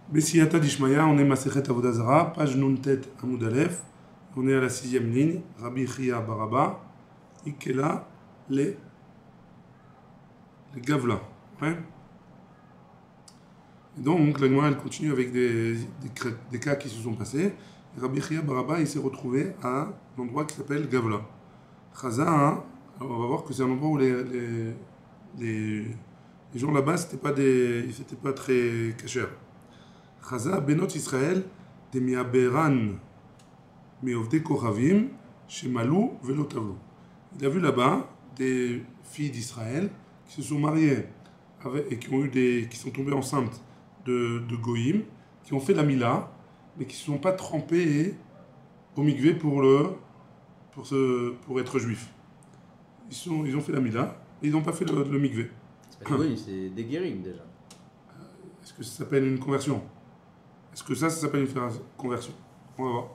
Bessiyata d'Ishmaya, on est Masechet Avodah Zarah, page Nuntet Amoud Aleph. On est à la 6e ligne. Rabbi Chia Baraba, Ikela, les Gavla. Ouais. Et donc, la Gemara, elle continue avec des cas qui se sont passés. Et Rabbi Chia Baraba, il s'est retrouvé à un endroit qui s'appelle Gavla. Chaza, hein, on va voir que c'est un endroit où les gens là-bas, c'était pas très cachers. Chaza, Benot Israël, de Miaberan, Meovde Kochavim, Shemalou, Velotavlo. Il a vu là-bas des filles d'Israël qui se sont mariées et qui sont tombées enceintes de Goïm, qui ont fait la Mila, mais qui ne se sont pas trempées au mikvé pour être juifs. Ils ont fait la Mila, et ils n'ont pas fait le mikvé. C'est pas Goïm, c'est des guérim déjà. Est-ce que ça s'appelle une conversion? Est-ce que ça s'appelle une conversion? On va voir.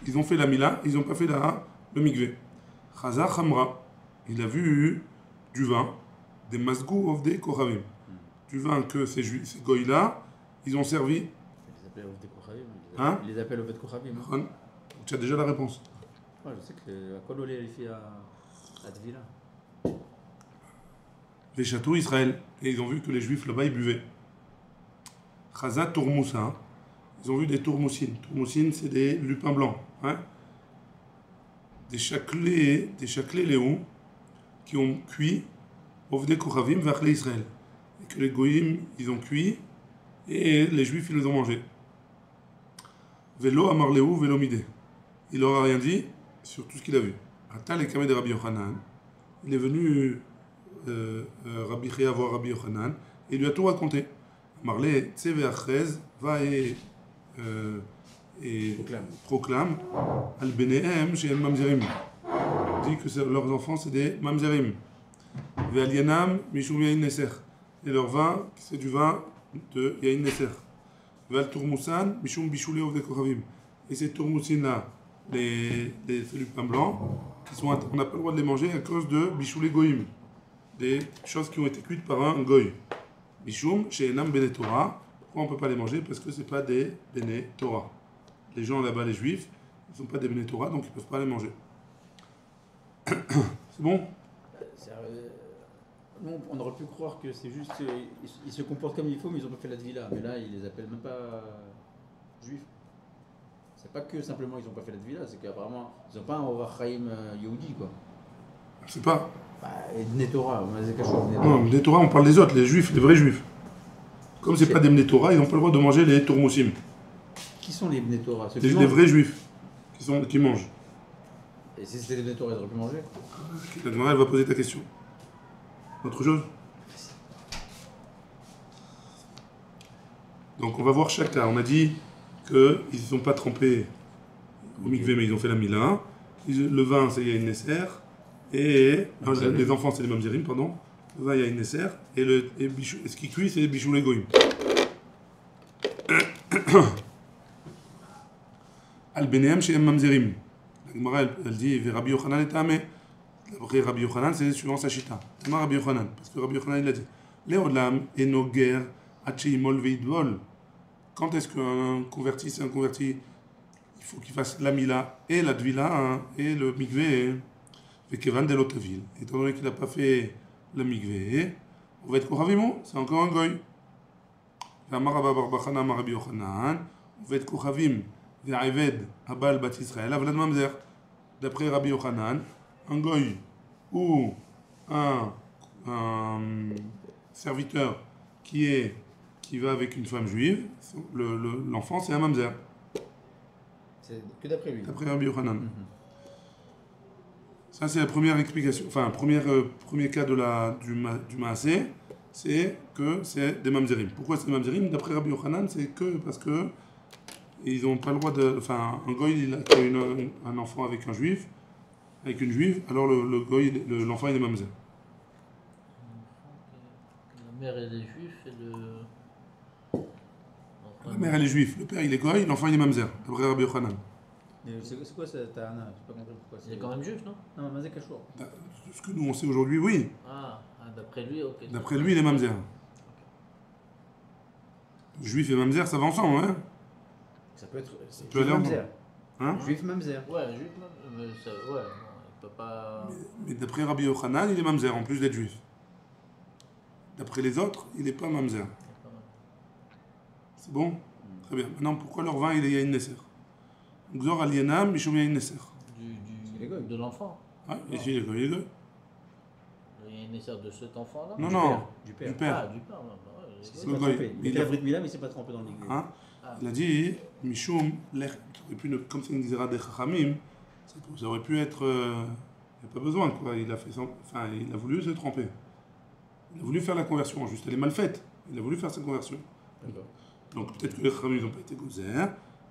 Ils ont fait la Mila, ils n'ont pas fait le mikvé. Chaza Khamra, il a vu du vin, des Masgou Ovde Kochavim. Du vin que ces goïs-là, ils ont servi. Ils les appellent Ovde Kochavim. Hein? Ils les appellent Ovde Kochavim. Tu as déjà la réponse. Ouais, je sais que à Kololé, les filles à Tvila. Les châteaux Israël. Et ils ont vu que les juifs là-bas, ils buvaient. Chaza Tourmoussa. Ils ont vu des tourmoussines. Tourmoussines, c'est des lupins blancs. Hein? Des chaclés léons qui ont cuit Ovde Kochavim vers Israël. Et que les goïms, ils ont cuit et les juifs, ils les ont mangés. Velo Amarleu, Velo Midé. Il leur a rien dit sur tout ce qu'il a vu. Atal et Kameh de Rabbi Yochanan. Il est venu Rabbi Chia voir Rabbi Yochanan et il lui a tout raconté. Marlé, Tseve Achrez, va et proclame Al Benehem chez Mamzerim. Il dit que leurs enfants c'est des Mamzerim. Ve Al Yanam, Mishum Yain Neser. Et leur vin, c'est du vin de Yain Neser. Ve Al Tourmoussan, Mishum Bishoulé Ovde Kochavim. Et ces tourmoussines là, les lupins blancs, on n'a pas le droit de les manger à cause de Bishoulé Goïm. Des choses qui ont été cuites par un goy. Mishum, chez Enam Bene Torah. Pourquoi on ne peut pas les manger? Parce que ce n'est pas des Bene Torah. Les gens là-bas, les juifs, ils ne sont pas des Bene Torah, donc ils ne peuvent pas les manger. C'est bon? Nous, on aurait pu croire que c'est juste. Ils se comportent comme il faut, mais ils n'ont pas fait la Tvila. Mais là, ils les appellent même pas juifs. C'est pas que simplement ils n'ont pas fait la Tvila, c'est qu'apparemment, ils n'ont pas un Ovachaim Yehudi, quoi. C'est pas. Bah, et Bnei Torah, c'est quelque chose. Non, Bnei Torah, on parle des autres, les juifs, les vrais juifs. Comme c'est pas des Bnei Torah, ils n'ont pas le droit de manger les tourmoussim. Qui sont les Bnei Torah? Les vrais juifs qui mangent. Et si c'était les Bnei Torah, ils auraient pu manger? La Gemara, elle va poser ta question. Autre chose? Donc on va voir chaque cas. On a dit qu'ils ne sont pas trempés au mikvé, mais ils ont fait la Mila. Le vin, c'est Yain Neser. Et les enfants, c'est les Mamzerim, pardon. Le vin, Yain Neser. Et ce qui cuit, c'est les Bishoulé Goïm. Al Benehem chez Mamzerim. La Gemara, elle dit Rabbi Yochanan est amé. Après Rabbi Yochanan, c'est suivant sa chita. C'est Rabbi Yochanan, parce que Rabbi Yochanan, il a dit Léolam enoger acheimol veidvol. Quand est-ce qu'un converti, c'est un converti? Il faut qu'il fasse la Mila et la Tvila hein, et le mikvé. Et Kevan de l'Otaville. Étant donné qu'il n'a pas fait la mikvé, on va être Kochavimo, c'est encore un goy. Amaraba Barbachana Rabbi Yochanan, on va être Kochavim, Ve'aved Abal Bat Israël, Avlad Mamzer. D'après Rabbi Yochanan, un goy ou un serviteur qui va avec une femme juive, l'enfant c'est un mamzer. C'est que d'après lui. D'après Rabbi Yochanan. Ça c'est la première explication, enfin premier cas du Maasé, c'est que c'est des mamzerim. Pourquoi c'est des mamzerim? D'après Rabbi Yochanan, c'est que parce que ils n'ont pas le droit de, enfin un goy qui a un enfant avec une juive, alors l'enfant il est mamzer. La mère elle est juive et le... La mère elle est juive, le père il est goy, l'enfant il est mamzer, d'après Rabbi Yochanan. C'est quoi cette Tana? Je n'ai pas compris pourquoi. Il est quand même juif, non? Non, Mazé Kachour. Ce que nous on sait aujourd'hui, oui. Ah, d'après lui, ok. D'après lui il est mamzer. Juif et mamzer, ça va ensemble, hein? Ça peut être. peut aller mamzer. Hein? Juif mamzer. Ouais, juif, mais ça, ouais, non, il peut pas. Mais d'après Rabbi Yochanan, il est mamzer en plus d'être juif. D'après les autres, il n'est pas mamzer. C'est bon? Très bien. Maintenant, pourquoi leur vin il est Yain Nesser? Gzor alienam, Mishum Yain Nesser. De l'enfant. Ouais, ici, il est goy. Il y a une naissance de cet enfant-là. Non, non, Du père. du père. Ah, du père, ouais, ouais, Il ouais. s'est pas goy. trompé. Il Il a a- Brit Mila, mais il s'est pas trompé dans l'église. Hein? Ah. Il a dit, Mishum, et puis comme c'est une zera des Chachamim, ça aurait pu être. Il n'y a pas besoin, quoi. Il a fait enfin, il a voulu se tromper. Il a voulu faire la conversion, juste elle est mal faite. Il a voulu faire sa conversion. D'accord. Donc peut-être que les Chachamim n'ont pas été gozer.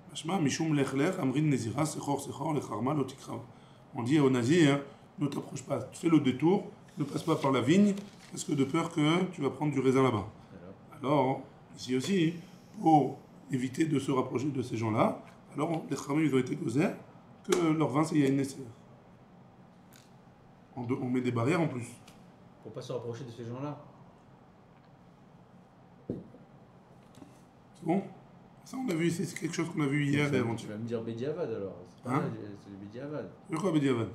Mashma, Mishum lech lech, Amrin Nezira, Sechor, Lecharma, Lotikrav. On dit au Nazir, ne t'approche pas, fais le détour, ne passe pas par la vigne, parce que de peur que tu vas prendre du raisin là-bas. Alors, ici aussi, pour éviter de se rapprocher de ces gens-là, alors les Chachamim ils ont été gozer que leur vin c'est Yain Nesser. On met des barrières en plus. Pour pas se rapprocher de ces gens-là. C'est bon? Ça on a vu ici, c'est quelque chose qu'on a vu hier et Tu avant-hier. vas me dire Bediavad alors. C'est pas Hein? mal, c'est le Bediavad. C'est quoi Bediavad?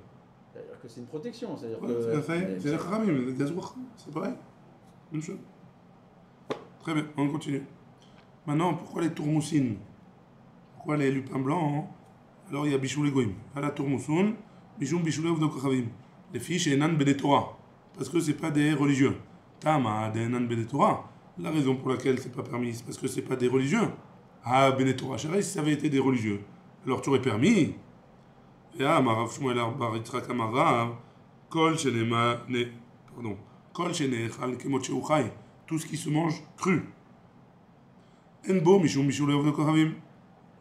C'est-à-dire que c'est une protection. C'est-à-dire Ouais, que. c'est les Chachamim, les Gazouach, c'est pareil. Même chose. Très bien, on continue. Maintenant, pourquoi les tourmoussines? Pourquoi les lupins blancs? Hein? Alors il y a Bishou les Goïm. À la tourmoussoun, Bishum Bishou les Ovdokochavim. Les fiches et Nan Bede Torah. Parce que c'est pas des religieux. Tama des Nan Bede Torah. La raison pour laquelle c'est pas permis, c'est parce que c'est pas des religieux. Ah, Bene Torah Sharei, si ça avait été des religieux, alors tu aurais permis. Et ah, Marav Shmuel Bar Yitzhak Amarav, Kol Shenema, pardon, Kol Shenechal Kemot Sheuchai, tout ce qui se mange cru. Enbo Mishum Bishulei Ovdo Kohavim.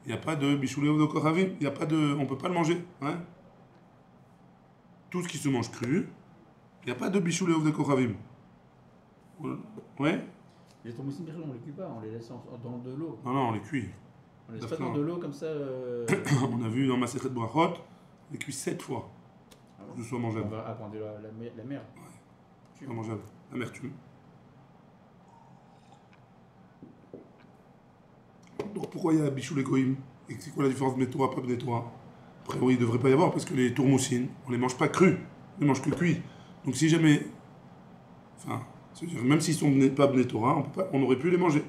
Il n'y a pas de Bishulei Ovdo Kohavim, il n'y a pas de. On ne peut pas le manger. Hein? Tout ce qui se mange cru, il n'y a pas de Bishulei Ovdo Kohavim. Ouais? Les tourmoussines, on les cuit pas, on les laisse dans de l'eau. Non, non, on les cuit. On les laisse pas dans de l'eau comme ça. On a vu dans Masechet Brachot, les cuit 7 fois. Ah Pour bon? que ce soit On mangeable. va apprendre la mer. Pas mangeable. Amertume. Donc pourquoi il y a Bichou les Goïm? Et c'est quoi la différence de Bnetora, pas Bnetora? A priori, il ne devrait pas y avoir parce que les tourmoussines, on ne les mange pas crus, on les mange que cuits. Donc si jamais. Enfin, c'est-à-dire, même s'ils sont pas Bnetora, on aurait pu les manger.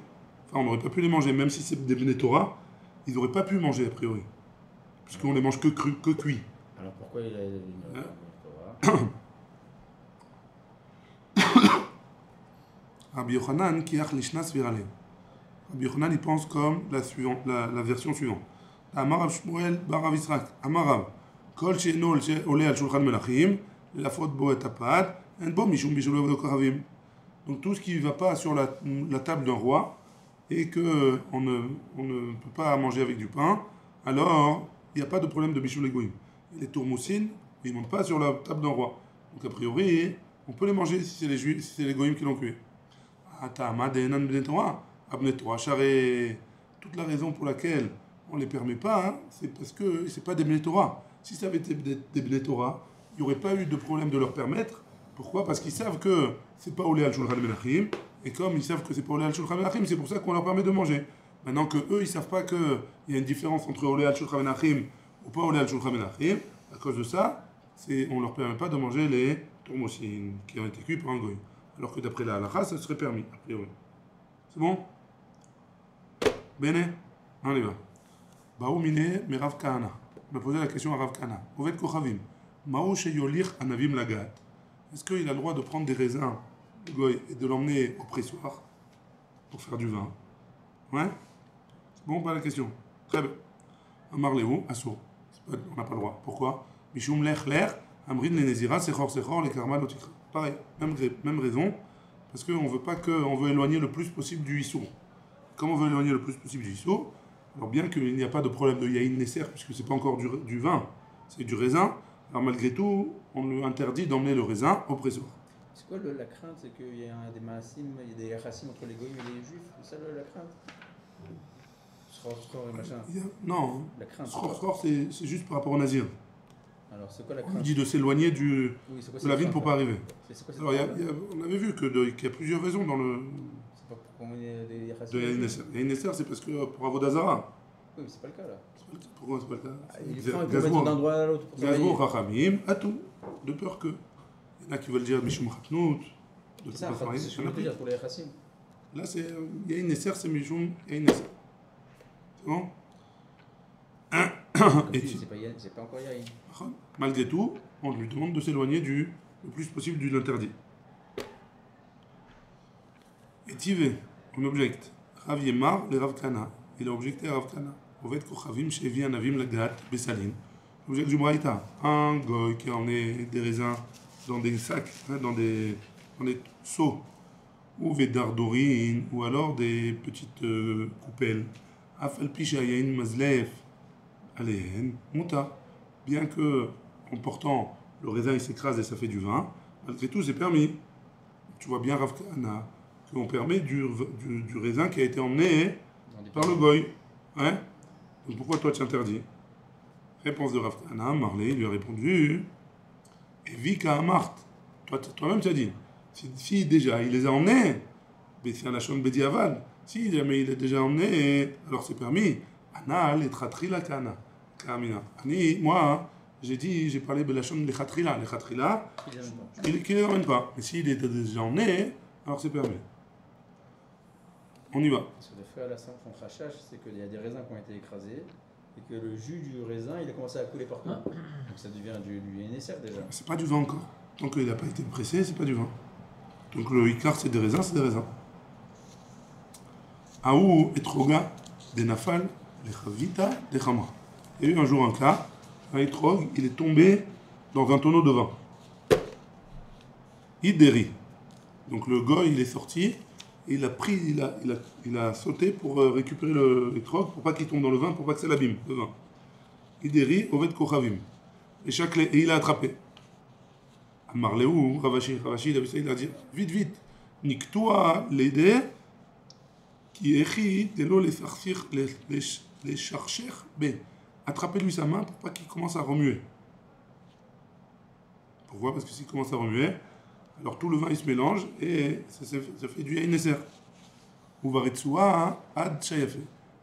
Enfin, on n'aurait pas pu les manger, même si c'est des Bnetora, ils n'auraient pas pu manger a priori. Puisqu'on les mange que crus, que cuits. Alors pourquoi il a une. Hein? Rabbi Yochanan qui a l'ishnas virale. Rabbi Yochanan il pense comme la version suivante. Amarav Shmuel bar Rav Yitzhak. Amarav kol she'eno oleh al shulchan melachim lafot bo et apad en bo mishum bishul avdo kohavim. Donc tout ce qui ne va pas sur la table d'un roi et que on ne peut pas manger avec du pain, alors il n'y a pas de problème de bishul egoïm. Les tourmoussines, ils ne montent pas sur la table d'un roi. Donc a priori, on peut les manger si c'est les juifs, si c'est les goïms qui l'ont cuit. Toute la raison pour laquelle on ne les permet pas, hein, c'est parce que c'est pas des Bnei Torah. Si ça avait été des Bnei Torah, il n'y aurait pas eu de problème de leur permettre. Pourquoi? Parce qu'ils savent que c'est pas Olé al Shulchan Menachim, et comme ils savent que c'est pas Olé al Shulchan Menachim, c'est pour ça qu'on leur permet de manger. Maintenant que eux, ils savent pas qu'il y a une différence entre Olé al Shulchan Menachim ou pas Olé al Shulchan Menachim, à cause de ça, on leur permet pas de manger les tourmoussines qui ont été cuits par un goy. Alors que d'après la halakha, ça serait permis, a priori. C'est bon? Bene? On y va. Baou mine me Rav Kahana. On a posé la question à Rav Kahana. Oved Kochavim. Maou sheyolich anavim lagat. Est-ce qu'il a le droit de prendre des raisins, le goy, et de l'emmener au pressoir pour faire du vin? Ouais? C'est bon, pas la question. Très bien. Amar Léou, Assour. On n'a pas le droit. Pourquoi? Mishum lech lech, amrin le nezira, sechor, les karma lotikra. Pareil, même raison, parce qu'on veut pas on veut éloigner le plus possible du issour. Comme on veut éloigner le plus possible du issour, alors bien qu'il n'y a pas de problème de yaïn nesser, puisque c'est pas encore du vin, c'est du raisin, alors malgré tout, on lui interdit d'emmener le raisin au pressoir. C'est quoi la crainte? C'est qu'il y a des maasim, il y a des yachassim entre les goïms et les juifs? C'est ça la crainte? Sror et machin. Non, La crainte. Sror, c'est juste par rapport au nazir. Alors c'est quoi la On crainte? lui dit de s'éloigner de la vigne pour pas arriver. C'est quoi cette Alors crainte? on avait vu qu'il y a plusieurs raisons dans le. C'est pas pour qu'on des de Chassidou. Yain Nesser. Yain Nesser, c'est parce que pour Avodazara. Oui, mais c'est pas le cas là. Pourquoi c'est pas le cas? Les gens ils peuvent mettre d'un endroit à l'autre pour Gazbo, travailler. Chachamim, à tout. De peur que. Il y en a qui veulent dire Mishum Khatnout. C'est ça, c'est ce que je veux dire pour les Chassim. Là, c'est Yain Nesser, c'est Mishum Yain Nesser. C'est bon? C'est pas encore Yain. Malgré tout, on lui demande de s'éloigner le plus possible de l'interdit. Et Tivé, on objecte. Rav Yemar, les Rav Kana. Il a objecté à Rav Kana. Ovet Kochavim, Shevi Anavim Lagat, Bessaline. L'object du Braïta. Un goy qui a emmené des raisins dans des sacs, dans des seaux, ou Vedardorin, ou alors des petites coupelles. Afalpi Shayain Mazlef, Aléhen, Mouta. Bien que, en portant le raisin, il s'écrase et ça fait du vin, malgré tout, c'est permis. Tu vois bien, Rav Kana, qu'on permet du raisin qui a été emmené par le goy. Hein? Donc pourquoi toi tu interdis? Réponse de Rav Kana, Marley lui a répondu, et Vika Amart, toi-même tu as dit, si déjà il les a emmenés, mais c'est un Lachon Bediaval, si jamais il est déjà emmené, alors c'est permis. Anal et Tratrila Kana. Moi, j'ai parlé de Lachon de Khatrila. Les Khatrila, qu'il ne les emmène pas. Mais s'il est déjà emmené, alors c'est permis. On y va. Parce que le frère Alassane, son crachage, c'est qu'il y a des raisins qui ont été écrasés et que le jus du raisin, il a commencé à couler partout. Donc ça devient du NSR déjà. C'est pas du vin encore. Tant qu'il n'a pas été pressé, c'est pas du vin. Donc le Icar, c'est des raisins, c'est des raisins. Aou et Troga, des Nafal, les Chavita, des Khamra. Il y a eu un jour un cas, un Etrog, il est tombé dans un tonneau de vin. Ideri. Donc le goy, il est sorti. Il a pris, il a sauté pour récupérer l'étrog, pour pas qu'il tombe dans le vin, pour pas que ça l'abîme, le vin. Ideri, Oved Kochavim. Et il a attrapé. Amarleou, Ravashi, il a vu ça, il a dit, vite, Niktoua, l'aider, qui écrit, Delo les charcher, B. Attrapez-lui sa main pour pas qu'il commence à remuer. Pourquoi? Parce que s'il commence à remuer, alors tout le vin il se mélange et ça fait du Yain Nesser. Ou Varetsua ad Shayafe.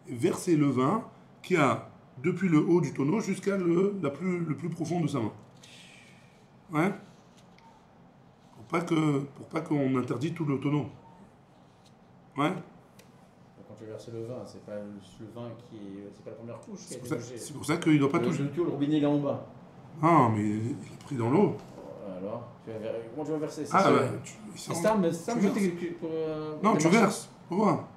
Verser le vin qui a depuis le haut du tonneau jusqu'à le plus profond de sa main. Ouais? Pour pas qu'on interdit tout le tonneau. Ouais? Quand tu verses le vin, c'est pas le vin c'est pas la première couche qui a été touchée. C'est pour ça qu'il ne doit pas toucher. Le robinet il est en bas. Ah, mais il est pris dans l'eau. Alors, comment tu vas verser? Ah, bah, c'est ça, mais ça me pour. Non, tu verses. Pour voir.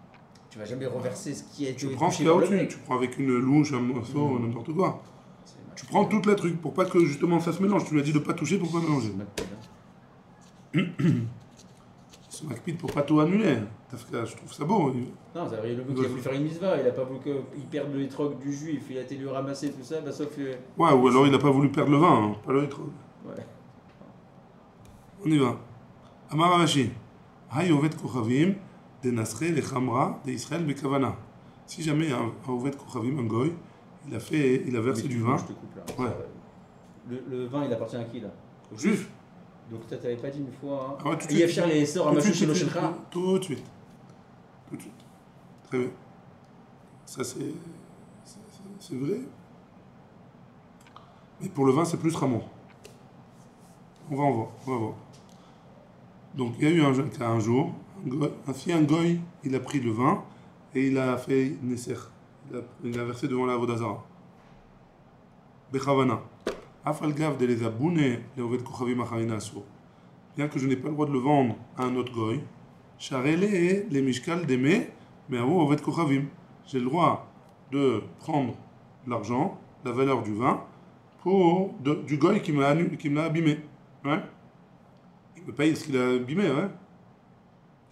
Tu vas jamais reverser ce qui a été Tu prends ce qu'il y a au-dessus. Tu prends avec une louche, un morceau, n'importe quoi. Tu prends toute la truc pour pas que justement ça se mélange. Tu lui as dit de ne pas toucher pour pas mélanger. C'est Macpid pour pas tout annuler. Je trouve ça beau. Non, ça le mec qui a voulu faire une misva, il a pas voulu qu'il perde le troc du juif, il a été lui ramasser tout ça, bah sauf que. Ouais, ou alors il n'a pas voulu perdre le vin, hein, pas le troc. Ouais. On y va. Amar Ravashi. Hay Ovet Kochavim, de Nasre, les Khamra, de Israël, Bekavana. Si jamais un Ovet Kochavim, un goy, il a versé du vin. Je te coupe là. Ouais. Le vin, il appartient à qui là? Au Juif. Donc toi, t'avais pas dit une fois. Ah ouais, il y a cher les sœurs à Machou chez Lochelcha. Tout de suite. Très bien. Ça, c'est vrai. Mais pour le vin, c'est plus Ramon. On va voir. Donc, il y a eu un jour, un goy, il a pris le vin et il a fait Nesser. Il a versé devant la Vodazara. Bechavana. Afalgav de les abouner, les Oved Kochavim Acharina Asur. Bien que je n'ai pas le droit de le vendre à un autre goy, Charele les Mishkal d'aimer, mais à vous, Oved Kochavim. J'ai le droit de prendre l'argent, la valeur du vin, du goy qui me l'a abîmé. Ouais. Il me paye ce qu'il a abîmé, ouais.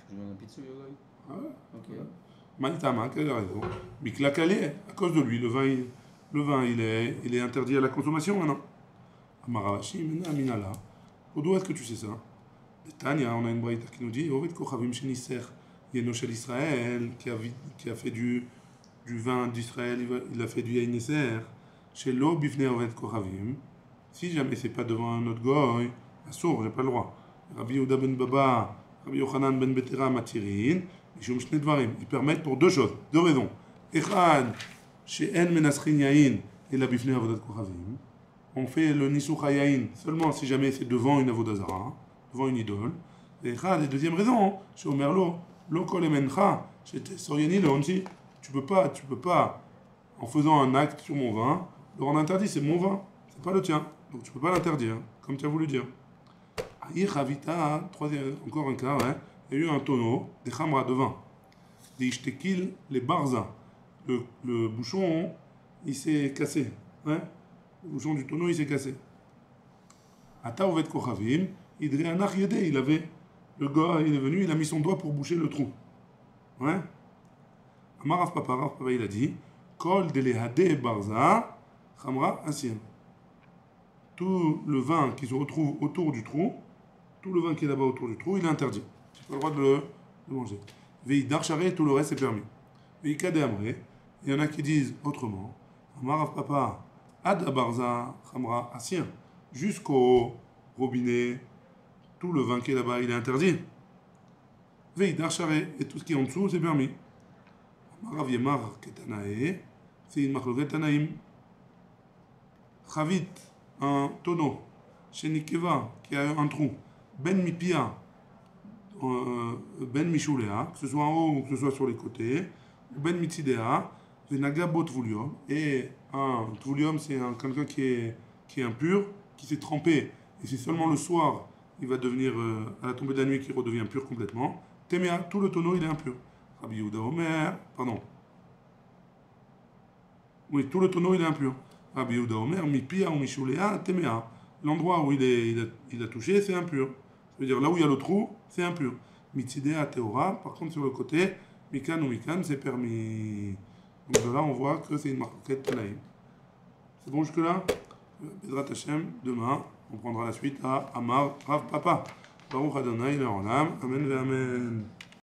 Tu lui donnes un pizza, goy? Ouais. Ok. Manitama, quelle raison? Mikla Kalé, à cause de lui, le vin il est interdit à la consommation maintenant. Amaravashi, Minala. D'où est-ce que tu sais ça? Tania, on a une braïta qui nous dit Ovet Kochavim Shenisser, Yenoshel Israël, qui a fait du vin d'Israël, il a fait du Yain Nesser. Chez l'eau, Bifne Ovet Kochavim. Si jamais c'est pas devant un autre goy, assour, j'ai pas le droit. Rabbi Yehuda ben Baba, Rabbi Yochanan ben Betera Matirin, Mishum Shne Dvarim. Ils permettent pour deux choses, deux raisons. Echad, she'en menaschin yain, et la bifnei avodat kochavim. On fait le nisuch hayain seulement si jamais c'est devant une avodazara, devant une idole. Et Echad, et deuxième raison, chez Omerlo, lo kol emencha, chez Soryani le onti. Tu peux pas, en faisant un acte sur mon vin, le rendre interdit, c'est mon vin, c'est pas le tien. Donc tu peux pas l'interdire, comme tu as voulu dire. Aïe troisième, encore un cas, ouais. Il y a eu un tonneau, des khamra de vin. Des ishtekil, les barza. Le bouchon, il s'est cassé. Ouais. Le bouchon du tonneau, il s'est cassé. Ata ovet kochavim, idrianach yede, il avait, le gars, il est venu, il a mis son doigt pour boucher le trou. Ouais. Amar Rav Papa, il a dit, kol delehade barza, khamra asien. Tout le vin qui se retrouve autour du trou, tout le vin qui est là-bas autour du trou, il est interdit. Tu n'as pas le droit de le manger. Veidar charé, tout le reste est permis. Veikade amré, il y en a qui disent autrement. Amar Rav Papa, ad abarza khamra asien. Jusqu'au robinet, tout le vin qui est là-bas, il est interdit. Veidar charé, et tout ce qui est en dessous, c'est permis. Amar Rav Yemar ketanae, c'est une machloket tanaim. Chavit, un tonneau, chez Nikeva, qui a un trou, ben mipia, ben michoulea, que ce soit en haut ou que ce soit sur les côtés, ben mitidea, venaga bot voulium, et un voulium, c'est quelqu'un qui est impur, qui s'est trempé, et c'est seulement le soir, il va devenir, à la tombée de la nuit, qu'il redevient pur complètement. Temea, tout le tonneau, il est impur. Rabbi Yehuda Omer, pardon. Oui, tout le tonneau, il est impur. Rabbi Yehuda Omer, mipia ou michoulea, temea. L'endroit où il a touché, c'est impur. Ça veut dire là où il y a le trou, c'est impur. Mitidea teora, par contre sur le côté, mikan ou mikan, c'est permis. Donc de là, on voit que c'est une marquette tanaïm. C'est bon jusque-là? Bezrat Hashem, demain, on prendra la suite à Amar Rav Papa. Baruch Adonai, Le'olam, Amen ve Amen.